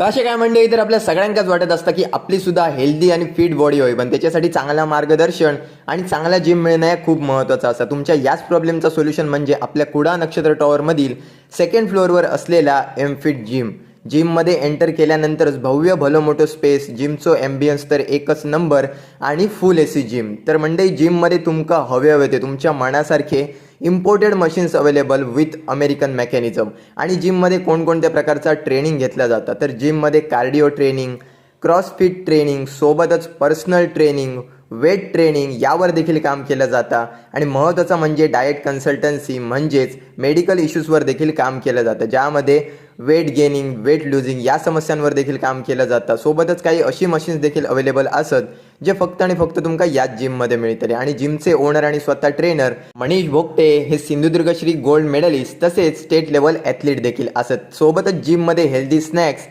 कसे काय मंडळी, तर आपल्या सगळ्यांकाच वाटत असतं की आपली सुद्धा हेल्दी आणि फिट बॉडी होई, पण त्याच्यासाठी चांगला मार्गदर्शन आणि चांगला जिम मिळणं हे खूप महत्त्वाचं असतं. तुमच्या याच प्रॉब्लेमचा सोल्युशन म्हणजे आपल्या कुडा नक्षत्र टॉवरमधील सेकंड फ्लोअरवर असलेला एमफिट जिम. जिममध्ये एंटर केल्यानंतरच भव्य भलं मोठं स्पेस, जिमचं ॲम्बियन्स तर एकच नंबर आणि फुल AC जिम. तर मंडळी, जिममध्ये तुमका हवे ते तुमच्या मनासारखे imported machines available with American mechanism. आणि जिममध्ये कोणकोणत्या प्रकारचा ट्रेनिंग घेतला जातं, तर जिममध्ये कार्डिओ ट्रेनिंग, क्रॉसफिट ट्रेनिंग, सोबतच पर्सनल ट्रेनिंग, वेट ट्रेनिंग यावर देखील काम केलं जातं. आणि महत्त्वाचं म्हणजे डाएट कन्सल्टन्सी म्हणजेच मेडिकल इश्यूजवर देखील काम केलं जातं, ज्यामध्ये वेट गेनिंग, वेट लूजिंग या समस्यांवर देखील काम केलं जातं. सोबतच काही अशी मशीन्स देखील अवेलेबल असत जे फक्त आणि फक्त तुमका याच जिममध्ये मिळतले. आणि जिमचे ओनर आणि स्वतः ट्रेनर मनीष भोगटे हे सिंधुदुर्ग श्री गोल्ड मेडलिस्ट तसेच स्टेट लेवल ॲथलीट देखील असत. सोबतच जिममध्ये हेल्दी स्नॅक्स